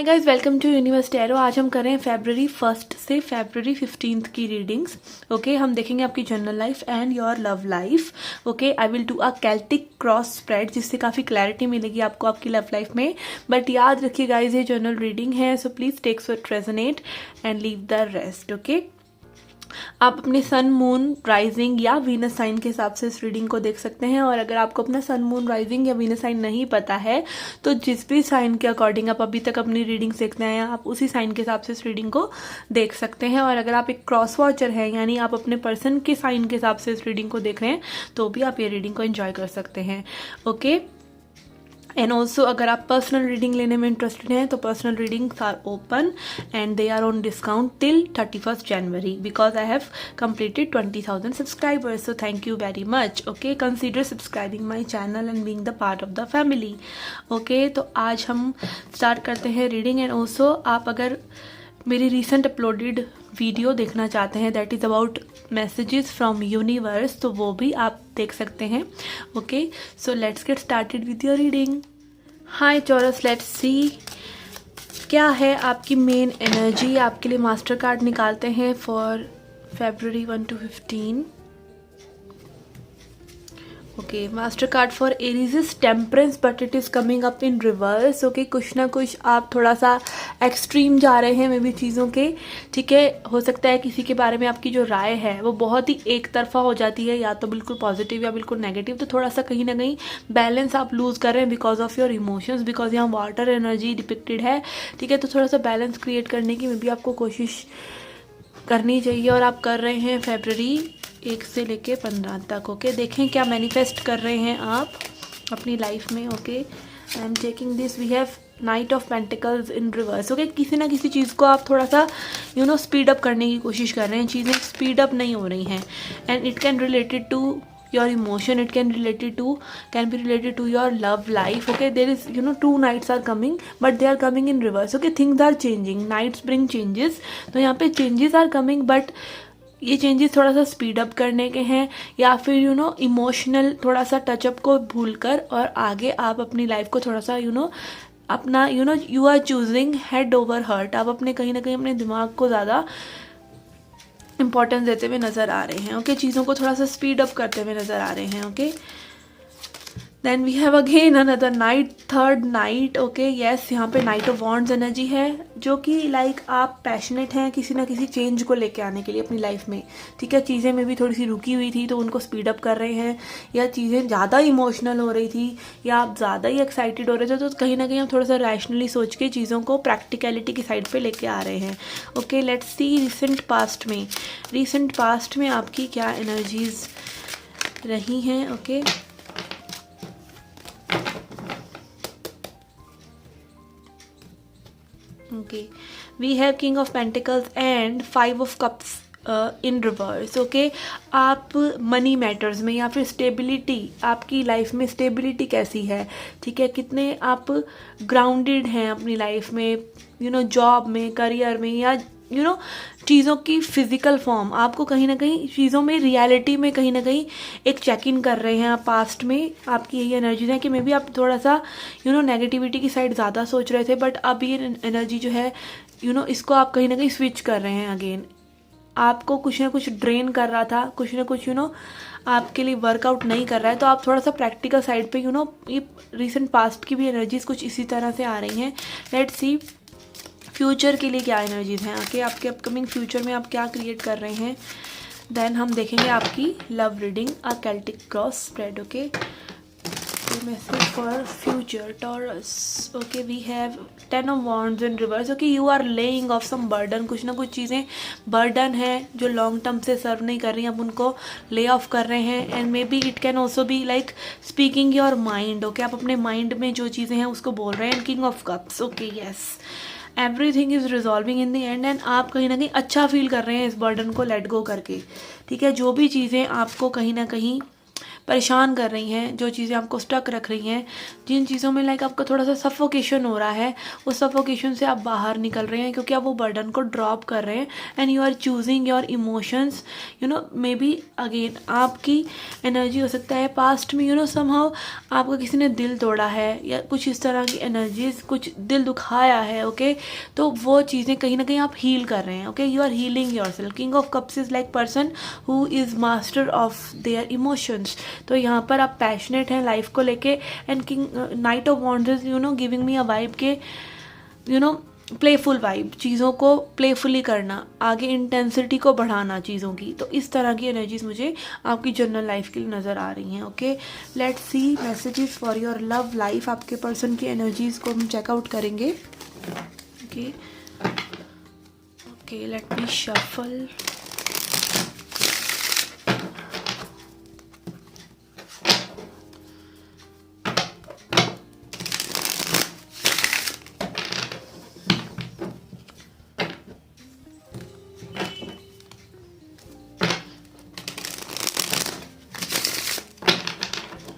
Guys, welcome to Universe Tarot. आज हम कर रहे हैं February 1 से February 15 की रीडिंग्स। ओके, हम देखेंगे आपकी general life and your love life. Okay, I will do a Celtic cross spread जिससे काफ़ी क्लैरिटी मिलेगी आपको आपकी लव लाइफ में। बट याद रखिए गाइज, ये जनरल रीडिंग है, so please take what resonate and leave the rest. Okay, आप अपने सन मून राइजिंग या वीनस साइन के हिसाब से इस रीडिंग को देख सकते हैं। और अगर आपको अपना सन मून राइजिंग या वीनस साइन नहीं पता है तो जिस भी साइन के अकॉर्डिंग आप अभी तक अपनी रीडिंग देखते हैं आप उसी साइन के हिसाब से इस रीडिंग को देख सकते हैं। और अगर आप एक क्रॉस वॉचर हैं यानी आप अपने पर्सन के साइन के हिसाब से इस रीडिंग को देख रहे हैं तो भी आप ये रीडिंग को एंजॉय कर सकते हैं। ओके, एंड ऑल्सो अगर आप पर्सनल रीडिंग लेने में इंटरेस्टेड हैं तो personal readings are open and they are on discount till 31st January because I have completed 20,000 subscribers, so thank you very much. Okay, consider subscribing my channel and being the part of the family. Okay, तो आज हम start करते हैं reading. And also आप अगर मेरी recent uploaded video देखना चाहते हैं that is about messages from universe तो वो भी आप देख सकते हैं। Okay, so let's get started with your reading. Hi चॉरस, लेट्स सी क्या है आपकी मेन एनर्जी। आपके लिए मास्टर कार्ड निकालते हैं for February 1 to 15। Okay, master card for Aries is temperance but it is coming up in reverse. Okay, कुछ ना कुछ आप थोड़ा सा एक्सट्रीम जा रहे हैं मे भी चीज़ों के। ठीक है, हो सकता है किसी के बारे में आपकी जो राय है वो बहुत ही एक तरफा हो जाती है, या तो बिल्कुल पॉजिटिव या बिल्कुल नेगेटिव। तो थोड़ा सा कहीं ना कहीं बैलेंस आप लूज़ कर रहे हैं because of your emotions, because यहाँ वाटर एनर्जी डिपिक्टेड है। ठीक है, तो थोड़ा सा बैलेंस क्रिएट करने की मे भी आपको कोशिश करनी चाहिए और आप कर रहे हैं February 1 से लेके 15 तक। ओके, देखें क्या मैनिफेस्ट कर रहे हैं आप अपनी लाइफ में। Okay, I am taking this, we have knight of pentacles in reverse. Okay, किसी ना किसी चीज़ को आप थोड़ा सा स्पीड अप करने की कोशिश कर रहे हैं, चीज़ें स्पीड अप नहीं हो रही हैं। And it can related to your emotion, it can be related to your love life. Okay, there is two nights are coming but they are coming in reverse. Okay, things are changing, nights bring changes. तो यहाँ पे changes are coming but ये changes थोड़ा सा speed up करने के हैं या फिर इमोशनल थोड़ा सा टचअप को भूलकर और आगे आप अपनी लाइफ को थोड़ा सा अपना you are choosing head over heart. आप अपने कहीं ना कहीं अपने दिमाग को ज़्यादा इंपॉर्टेंस देते हुए नज़र आ रहे हैं। ओके, चीज़ों को थोड़ा सा स्पीड अप करते हुए नज़र आ रहे हैं। Okay, then we have again another knight, third knight. Okay, yes, यहाँ पे नाइट ऑफ वॉन्ड्स एनर्जी है जो कि लाइक आप पैशनेट हैं किसी ना किसी चेंज को लेके आने के लिए अपनी लाइफ में। ठीक है, चीज़ें में भी थोड़ी सी रुकी हुई थी तो उनको स्पीड अप कर रहे हैं, या चीज़ें ज़्यादा इमोशनल हो रही थी या आप ज़्यादा ही एक्साइटेड हो रहे थे तो कहीं ना कहीं आप थोड़ा सा रैशनली सोच के चीज़ों को प्रैक्टिकलिटी की साइड पर लेके आ रहे हैं। Okay, let's see recent past में आपकी क्या एनर्जीज रही हैं। Okay, okay, we have king of pentacles and 5 of Cups in reverse. Okay, आप मनी मैटर्स में या फिर स्टेबिलिटी, आपकी लाइफ में स्टेबिलिटी कैसी है। ठीक है, कितने आप ग्राउंडेड हैं अपनी लाइफ में, जॉब में, करियर में, या चीज़ों की फिजिकल फॉर्म। आपको कहीं ना कहीं चीज़ों में, रियलिटी में कहीं ना कहीं एक चेक इन कर रहे हैं आप। पास्ट में आपकी यही एनर्जीज है कि मे बी आप थोड़ा सा नेगेटिविटी की साइड ज़्यादा सोच रहे थे बट अब ये एनर्जी जो है इसको आप कहीं ना कहीं स्विच कर रहे हैं अगेन। आपको कुछ ना कुछ ड्रेन कर रहा था, कुछ ना कुछ आपके लिए वर्कआउट नहीं कर रहा है, तो आप थोड़ा सा प्रैक्टिकल साइड पे ये रिसेंट पास्ट की भी एनर्जीज कुछ इसी तरह से आ रही हैं। लेट्स सी फ्यूचर के लिए क्या एनर्जीज हैं आके आपके अपकमिंग फ्यूचर में आप क्या क्रिएट कर रहे हैं। देन हम देखेंगे आपकी love reading, a Celtic cross spread. Okay, message for future Taurus. Okay, we have 10 of Wands in reverse. Okay, you are laying off some burden, कुछ ना कुछ चीज़ें बर्डन है जो लॉन्ग टर्म से सर्व नहीं कर रही हैं, आप उनको ले ऑफ कर रहे हैं। And may B it can also be like speaking your mind. Okay, आप अपने माइंड में जो चीज़ें हैं उसको बोल रहे हैं। King of cups. Okay, yes, everything is resolving in the end and आप कहीं ना कहीं अच्छा फील कर रहे हैं इस बर्डन को लेट गो करके। ठीक है, जो भी चीज़ें आपको कहीं ना कहीं परेशान कर रही हैं, जो चीज़ें आपको स्टक रख रही हैं, जिन चीज़ों में लाइक आपका थोड़ा सा सफोकेशन हो रहा है, उस सफोकेशन से आप बाहर निकल रहे हैं क्योंकि आप वो बर्डन को ड्रॉप कर रहे हैं and you are choosing your emotions. May be again आपकी एनर्जी हो सकता है पास्ट में समहाउ आपका किसी ने दिल तोड़ा है या कुछ इस तरह की एनर्जीज, कुछ दिल दुखाया है। ओके तो वो चीज़ें कहीं ना कहीं आप हील कर रहे हैं। Okay you are healing your self. King of cups is like person who is master of their emotions. तो यहाँ पर आप पैशनेट हैं लाइफ को लेके and king knight of wands is giving me a vibe के प्लेफुल वाइब, चीज़ों को प्लेफुली करना, आगे इंटेंसिटी को बढ़ाना चीज़ों की। तो इस तरह की एनर्जीज मुझे आपकी जनरल लाइफ के लिए नज़र आ रही हैं। Okay let's C messages for your love life. आपके पर्सन की एनर्जीज को हम चेकआउट करेंगे। Okay okay let me shuffle.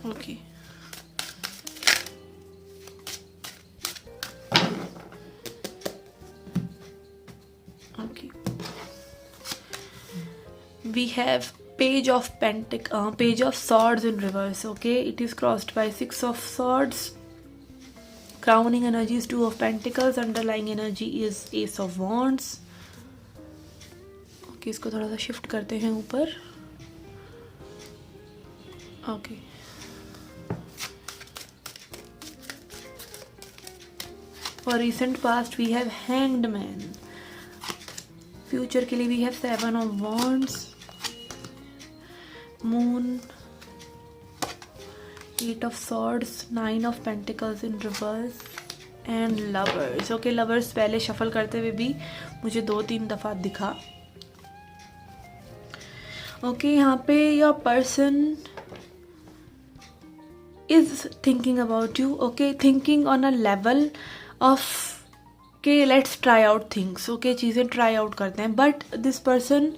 Okay. Okay. We have page of swords in reverse. Okay, it is crossed by 6 of swords. Crowning energy is 2 of pentacles. Underlying energy is ace of wands. Okay, इसको थोड़ा सा shift करते हैं ऊपर। Okay. For recent past we have Hanged Man. Future के लिए we have 7 of wands, Moon, 8 of swords, 9 of pentacles in reverse and Lovers. Okay, Lovers पहले shuffle करते हुए भी मुझे 2-3 दफ़ा दिखा। Okay, यहाँ पे your person is thinking about you. Okay, thinking on a level of के let's try out things. Okay चीज़ें ट्राई आउट करते हैं but this person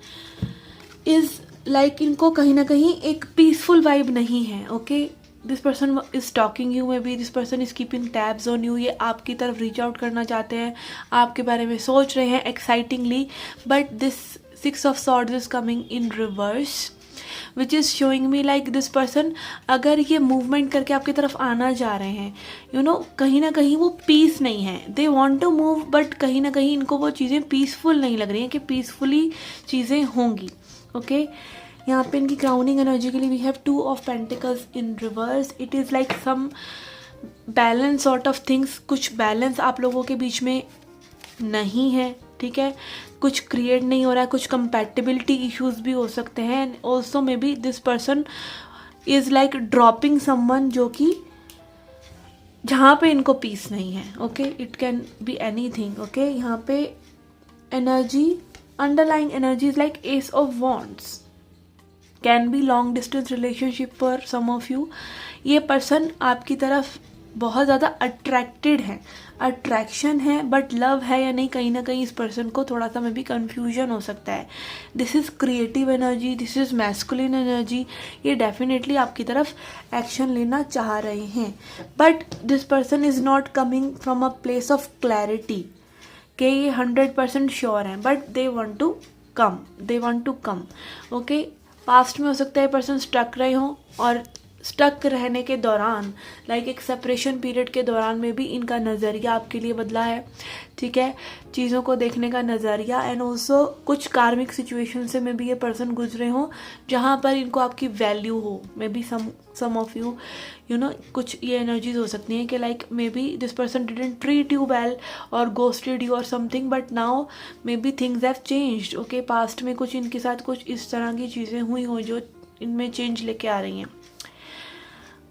is like इनको कहीं ना कहीं एक पीसफुल वाइब नहीं है। Okay this person is talking you, may be this person is keeping tabs on you. ये आपकी तरफ रीच आउट करना चाहते हैं, आपके बारे में सोच रहे हैं excitingly, but this 6 of swords is coming in reverse which is showing me like this person अगर ये मूवमेंट करके आपकी तरफ आना जा रहे हैं कहीं ना कहीं वो पीस नहीं है। They want to move but कहीं ना कहीं इनको वो चीज़ें पीसफुल नहीं लग रही हैं कि पीसफुली चीज़ें होंगी। ओके यहाँ पे इनकी क्राउनिंग एनर्जी के लिए we have 2 of pentacles in reverse. It is like some balance sort of things. कुछ बैलेंस आप लोगों के बीच में नहीं है, ठीक है, कुछ क्रिएट नहीं हो रहा है, कुछ कंपैटिबिलिटी इश्यूज भी हो सकते हैं and also may be this person is like dropping someone जो कि जहाँ पे इनको पीस नहीं है। Okay it can be anything. Okay यहाँ पे energy underlying energy is like ace of wands, can be long distance relationship for some of you. ये पर्सन आपकी तरफ बहुत ज़्यादा अट्रैक्टेड है, अट्रैक्शन है, बट लव है या नहीं कहीं ना कहीं इस पर्सन को थोड़ा सा में भी कन्फ्यूजन हो सकता है। This is creative energy, this is masculine energy. ये डेफिनेटली आपकी तरफ एक्शन लेना चाह रहे हैं but this person is not coming from a place of clarity कि ये 100% श्योर हैं but they want to come. Okay past में हो सकता है पर्सन स्टक रहे हों और स्टक रहने के दौरान लाइक एक सेपरेशन पीरियड के दौरान में भी इनका नज़रिया आपके लिए बदला है, ठीक है, चीज़ों को देखने का नज़रिया एंड ऑल्सो कुछ कार्मिक सिचुएशन से में भी ये पर्सन गुजरे हों जहाँ पर इनको आपकी वैल्यू हो। May be some of you कुछ ये एनर्जीज हो सकती हैं कि like may be this person didn't treat you well और गोस्टेड यू और something but now may be things have changed. Okay past में कुछ इनके साथ कुछ इस तरह की चीज़ें हुई हों जो इनमें चेंज लेके आ रही हैं।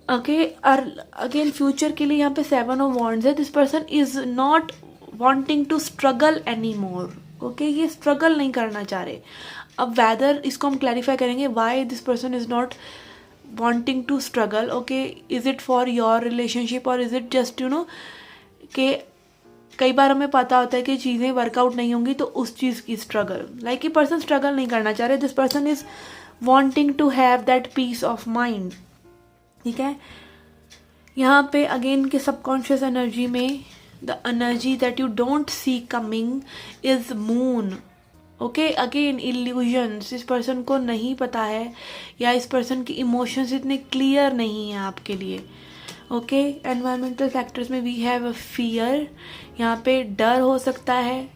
ओके और अगेन फ्यूचर के लिए यहाँ पे 7 of wands है। This person is not wanting to struggle any more. Okay ये स्ट्रगल नहीं करना चाह रहे। अब वेदर इसको हम क्लैरिफाई करेंगे why this person is not wanting to struggle. Okay is it for your relationship और इज इट जस्ट कि कई बार हमें पता होता है कि चीज़ें वर्कआउट नहीं होंगी तो उस चीज़ की स्ट्रगल लाइक ये पर्सन स्ट्रगल नहीं करना चाह रहे। This person is wanting to have that peace of mind ठीक है। यहाँ पे अगेन के सबकॉन्शियस एनर्जी में the energy that you don't see coming is moon. Okay, again illusions, इस पर्सन को नहीं पता है या इस पर्सन की इमोशंस इतने क्लियर नहीं है आपके लिए। ओके, एनवायरमेंटल फैक्टर्स में वी हैव फियर, यहाँ पे डर हो सकता है,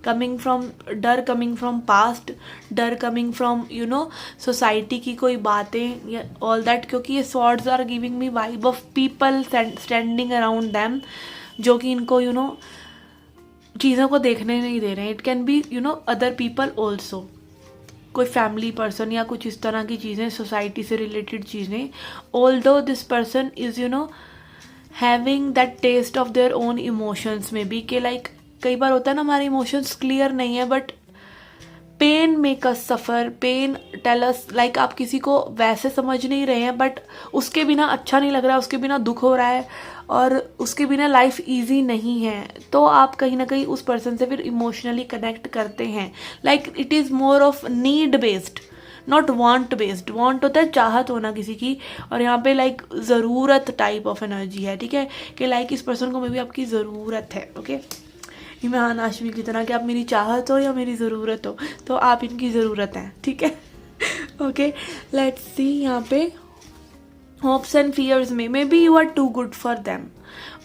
कमिंग फ्रॉम पास्ट, डर कमिंग फ्रॉम सोसाइटी की कोई बातें या ऑल दैट, क्योंकि ये swords are giving me vibe of people standing around them, जो कि इनको चीज़ों को देखने नहीं दे रहे हैं। It can B other people also, कोई फैमिली पर्सन या कुछ इस तरह की चीज़ें, सोसाइटी से रिलेटेड चीज़ें। Although this person is having that test of their own emotions में भी, कि लाइक कई बार होता है ना हमारे इमोशंस क्लियर नहीं है, but pain make us suffer, pain tell us, like आप किसी को वैसे समझ नहीं रहे हैं बट उसके बिना अच्छा नहीं लग रहा है, उसके बिना दुख हो रहा है और उसके बिना लाइफ इजी नहीं है, तो आप कहीं ना कहीं उस पर्सन से फिर इमोशनली कनेक्ट करते हैं। Like it is more of need based, not want based. Want होता है चाहत होना किसी की, और यहाँ पे लाइक ज़रूरत टाइप ऑफ एनर्जी है, ठीक है, कि लाइक इस पर्सन को मे भी आपकी ज़रूरत है। ओके, इमरान हाशमी की तरह कि आप मेरी चाहत हो या मेरी ज़रूरत हो, तो आप इनकी ज़रूरत हैं, ठीक है। ओके, लेट्स सी यहाँ पे होप्स एंड फियर्स में may be you are too good for them,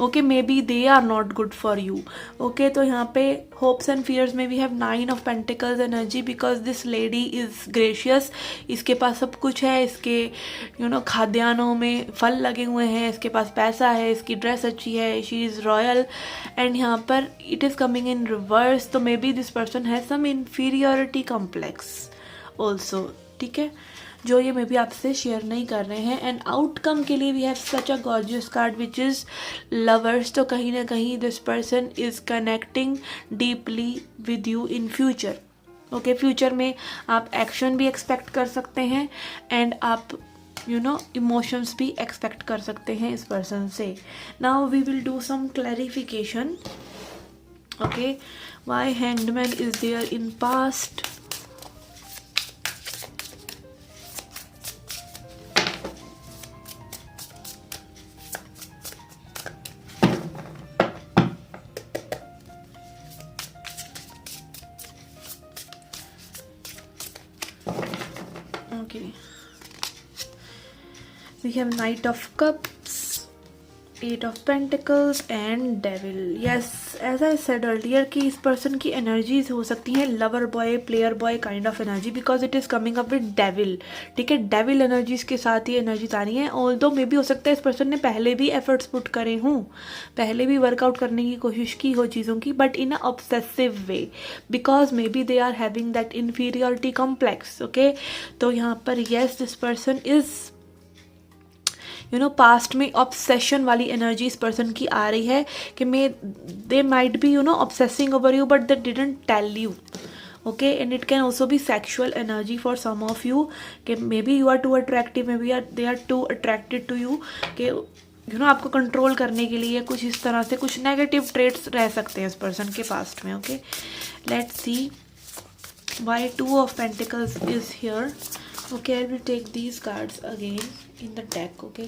okay, may be they are not good for you. Okay, तो यहाँ पे होप्स एंड फियर्स में we have 9 of pentacles energy, because this lady is gracious, इसके पास सब कुछ है, इसके खाद्यान्नों में फल लगे हुए हैं, इसके पास पैसा है, इसकी ड्रेस अच्छी है, शी इज़ रॉयल। एंड यहाँ पर it is coming in reverse, तो may be this person has some inferiority complex also, ठीक है, जो ये मे बी आपसे शेयर नहीं कर रहे हैं। एंड आउटकम के लिए we have such a gorgeous card which is lovers, तो कहीं ना कहीं this person is connecting deeply with you in future. Okay, future में आप एक्शन भी एक्सपेक्ट कर सकते हैं एंड आप इमोशंस भी एक्सपेक्ट कर सकते हैं इस पर्सन से। Now we will do some clarification. Okay, why hanged is there in past, we have Knight of Cups, 8 of Pentacles and Devil. Yes, as I said earlier कि इस person की energies हो सकती हैं lover boy, player boy kind of energy, because it is coming up with devil, ठीक है, devil energies के साथ ही एनर्जीज आ रही हैं। ऑल्दो मे बी हो सकता है इस पर्सन ने पहले भी एफर्ट्स पुट करे हों, पहले भी वर्कआउट करने की कोशिश की हो चीज़ों की, but in a obsessive way, because may be they are having that inferiority complex. Okay, तो यहाँ पर yes this person is past में ऑब्सेशन वाली एनर्जी इस पर्सन की आ रही है कि they might be obsessing over you but they didn't tell you. Okay, and it can also be sexual energy for some of you, कि may be you are too attractive, may be they are too attracted to you, कि आपको control करने के लिए कुछ इस तरह से कुछ नेगेटिव ट्रेट्स रह सकते हैं इस पर्सन के पास्ट में। Okay, let's see why 2 of pentacles is here. Okay, I will take these cards again in the deck. Okay,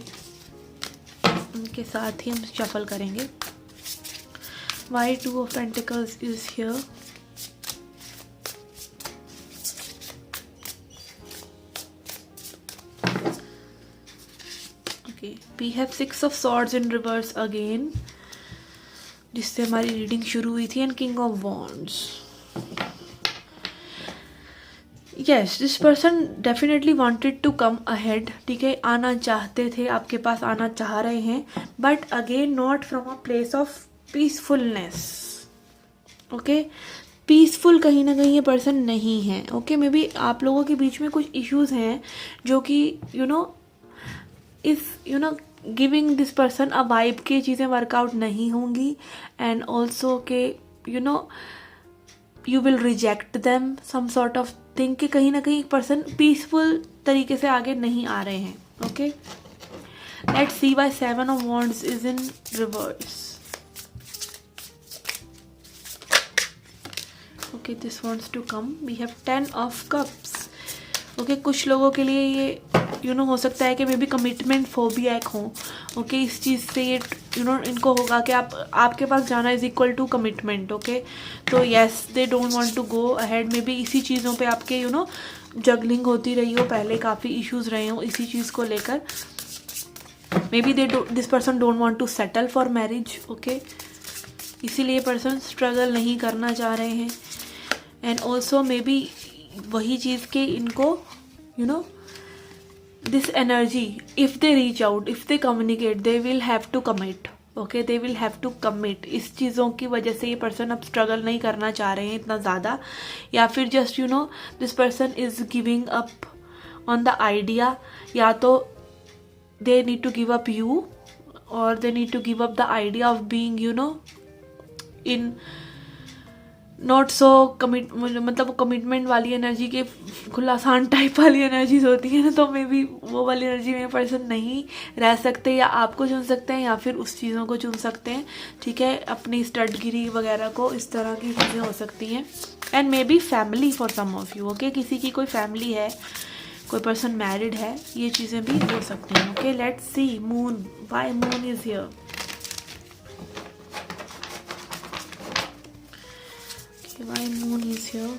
उनके साथ ही हम शफल करेंगे। Why 2 of pentacles is here, okay, we have 6 of swords in reverse again, जिससे हमारी reading शुरू हुई थी, and king of wands. Yes, this person definitely wanted to come ahead, ठीक है, आना चाहते थे, आपके पास आना चाह रहे हैं, but again not from a place of peacefulness. Okay, peaceful कहीं ना कहीं ये पर्सन नहीं है। ओके, मे बी आप लोगों के बीच में कुछ इश्यूज हैं जो कि if giving this person a vibe की चीज़ें वर्कआउट नहीं होंगी, एंड ऑल्सो के you will reject them some sort of thing, कि कहीं ना कहीं एक पर्सन पीसफुल तरीके से आगे नहीं आ रहे हैं। Okay, let's see why 7 of wands is in reverse. Okay, this wants to come, we have 10 of cups. Okay, कुछ लोगों के लिए ये हो सकता है कि मे बी कमिटमेंट फोबिया हो। ओके, इस चीज़ से ये इनको होगा कि आपके पास जाना is equal to commitment. Okay, तो yes they don't want to go ahead. May be इसी चीज़ों पे आपके जगलिंग होती रही हो, पहले काफ़ी इश्यूज रहे हो इसी चीज़ को लेकर। May be this person don't want to settle for marriage. Okay, इसीलिए पर्सन स्ट्रगल नहीं करना चाह रहे हैं। एंड ऑल्सो मे बी वही चीज़ के इनको this energy, if they reach out, if they communicate, they will have to commit. Okay, they will have to commit. इस चीज़ों की वजह से ये पर्सन अब स्ट्रगल नहीं करना चाह रहे हैं इतना ज़्यादा, या फिर just this person is giving up on the idea. या तो they need to give up you, और they need to give up the idea of being in not so commit, मतलब कमिटमेंट वाली एनर्जी के खुलासान टाइप वाली energies होती है ना, तो मे बी वो वाली एनर्जी में पर्सन नहीं रह सकते, या आपको चुन सकते हैं या फिर उस चीज़ों को चुन सकते हैं। ठीक है, अपनी स्टडगिरी वगैरह को, इस तरह की चीज़ें हो सकती हैं। And may be family for some of you. Okay, किसी की कोई फैमिली है, कोई पर्सन मैरिड है, ये चीज़ें भी हो सकती हैं। Okay, let's C moon, why moon is here. Why moon is here?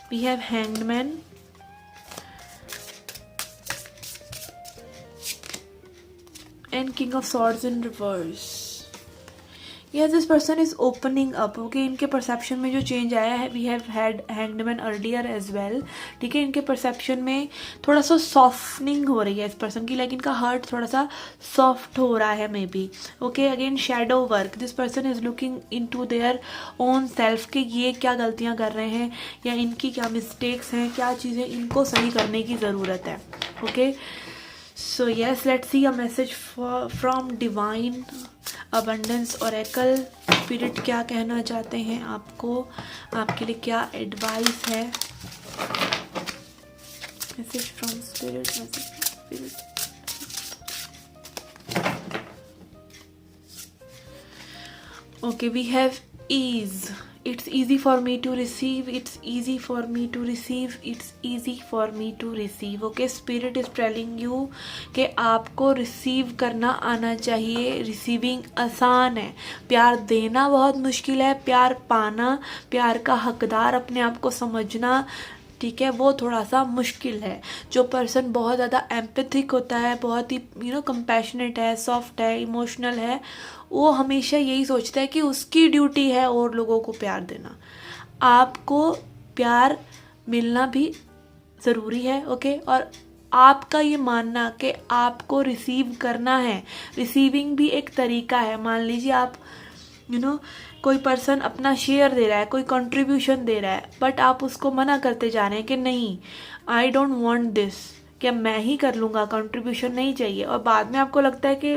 We have Hanged Man, and King of Swords in reverse. Yes, this person is opening up. Okay, इनके perception में जो चेंज आया है, we have had Hanged Man earlier as well. ठीक है, इनके perception में थोड़ा सा सॉफ्टनिंग हो रही है इस पर्सन की, लेकिन इनका हार्ट थोड़ा सा सॉफ्ट हो रहा है may be. Okay, again shadow work, this person is looking into their own self के ये क्या गलतियाँ कर रहे हैं, या इनकी क्या मिस्टेक्स हैं, क्या चीज़ें इनको सही करने की ज़रूरत है। Okay, so yes, let's see a message from divine abundance Oracle. Spirit क्या कहना चाहते हैं आपको, आपके लिए क्या एडवाइस है। Message from spirit, message from spirit. Okay, we have ease, it's easy for me to receive, it's easy for me to receive, it's easy for me to receive. Okay, spirit is telling you कि आपको receive करना आना चाहिए। Receiving आसान है, प्यार देना बहुत मुश्किल है, प्यार पाना, प्यार का हकदार अपने आप को समझना, ठीक है, वो थोड़ा सा मुश्किल है। जो पर्सन बहुत ज़्यादा एम्पैथिक होता है, बहुत ही कंपैशनेट है, सॉफ्ट है, इमोशनल है, वो हमेशा यही सोचता है कि उसकी ड्यूटी है और लोगों को प्यार देना। आपको प्यार मिलना भी ज़रूरी है। ओके, और आपका ये मानना कि आपको रिसीव करना है, रिसीविंग भी एक तरीका है। मान लीजिए आप कोई पर्सन अपना शेयर दे रहा है, कोई कंट्रीब्यूशन दे रहा है, बट आप उसको मना करते जा रहे हैं कि नहीं, आई डोंट वांट दिस, क्या मैं ही कर लूँगा, कंट्रीब्यूशन नहीं चाहिए, और बाद में आपको लगता है कि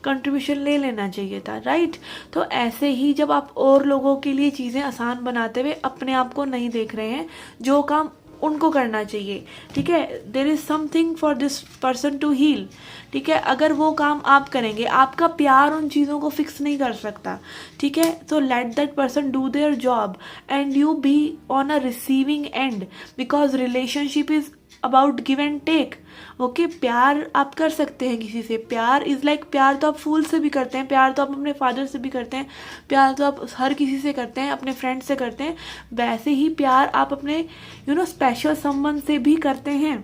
कंट्रीब्यूशन ले लेना चाहिए था, राइट। तो ऐसे ही जब आप और लोगों के लिए चीज़ें आसान बनाते हुए अपने आप को नहीं देख रहे हैं, जो काम उनको करना चाहिए, ठीक है, there is something for this person to heal. ठीक है, अगर वो काम आप करेंगे, आपका प्यार उन चीज़ों को फिक्स नहीं कर सकता। ठीक है, तो let that person do their job and you be on a receiving end, because relationship is about give and take. Okay, प्यार आप कर सकते हैं किसी से, प्यार इज़ लाइक, प्यार तो आप फूल से भी करते हैं, प्यार तो आप अपने फादर से भी करते हैं, प्यार तो आप हर किसी से करते हैं, अपने फ्रेंड से करते हैं, वैसे ही प्यार आप अपने स्पेशल समवन से भी करते हैं।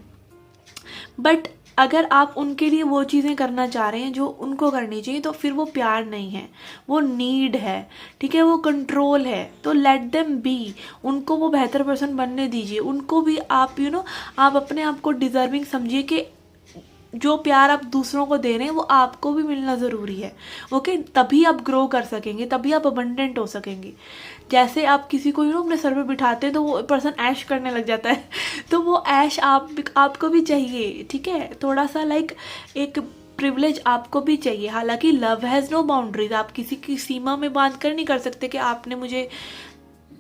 बट अगर आप उनके लिए वो चीज़ें करना चाह रहे हैं जो उनको करनी चाहिए, तो फिर वो प्यार नहीं है, वो नीड है। ठीक है, वो कंट्रोल है। तो लेट देम बी, उनको वो बेहतर पर्सन बनने दीजिए। उनको भी आप आप अपने आप को डिजर्विंग समझिए कि जो प्यार आप दूसरों को दे रहे हैं वो आपको भी मिलना ज़रूरी है। ओके, तभी आप ग्रो कर सकेंगे, तभी आप अबंडेंट हो सकेंगे। जैसे आप किसी को अपने सर पे बिठाते हैं तो वो पर्सन ऐश करने लग जाता है, तो वो ऐश आपको भी चाहिए। ठीक है, थोड़ा सा लाइक एक प्रिविलेज आपको भी चाहिए। हालांकि लव हैज़ नो बाउंड्रीज, आप किसी की सीमा में बांध कर नहीं कर सकते कि आपने मुझे,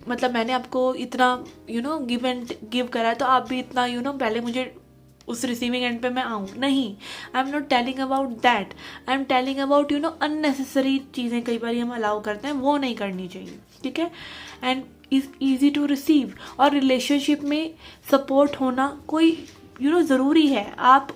मतलब मैंने आपको इतना गिव करा है तो आप भी इतना पहले मुझे उस रिसीविंग एंड पे मैं आऊँ, नहीं, I am not telling about that, I am telling about unnecessary चीज़ें कई बार हम अलाउ करते हैं, वो नहीं करनी चाहिए, ठीक है। And is easy to receive. और रिलेशनशिप में सपोर्ट होना कोई ज़रूरी है। आप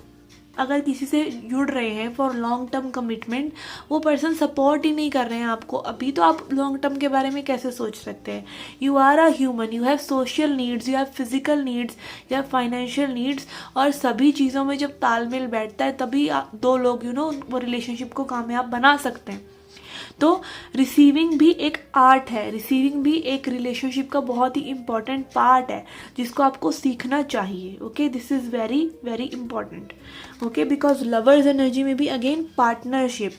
अगर किसी से जुड़ रहे हैं फॉर लॉन्ग टर्म कमिटमेंट, वो पर्सन सपोर्ट ही नहीं कर रहे हैं आपको अभी, तो आप लॉन्ग टर्म के बारे में कैसे सोच सकते हैं। You are a human, you have social needs, you have physical needs, you have financial needs, और सभी चीज़ों में जब तालमेल बैठता है तभी दो लोग वो रिलेशनशिप को कामयाब बना सकते हैं। तो रिसीविंग भी एक आर्ट है, रिसीविंग भी एक रिलेशनशिप का बहुत ही इम्पॉर्टेंट पार्ट है जिसको आपको सीखना चाहिए। Okay, this is very very important. Okay, because lovers energy में भी अगेन पार्टनरशिप,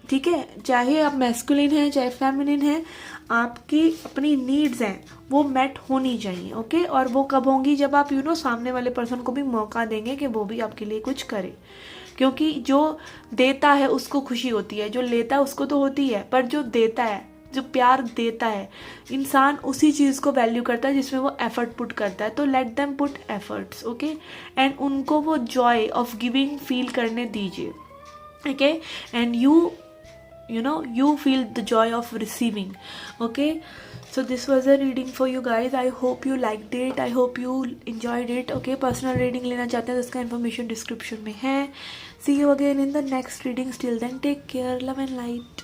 ठीक है, चाहे आप मैस्कुलिन हैं चाहे फेमिनिन हैं, आपकी अपनी नीड्स हैं वो मेट होनी चाहिए। ओके, और वो कब होंगी, जब आप सामने वाले पर्सन को भी मौका देंगे कि वो भी आपके लिए कुछ करे, क्योंकि जो देता है उसको खुशी होती है, जो लेता है उसको तो होती है, पर जो देता है, जो प्यार देता है, इंसान उसी चीज़ को वैल्यू करता है जिसमें वो एफर्ट पुट करता है। तो let them put efforts, okay, and उनको वो जॉय ऑफ गिविंग फील करने दीजिए। Okay, and you feel the joy of receiving. Okay, so this was a reading for you guys. I hope you liked it, I hope you enjoyed it. Okay, personal reading लेना चाहते हैं तो इसका information description में है। See you again in the next reading. Till then, take care, love and light.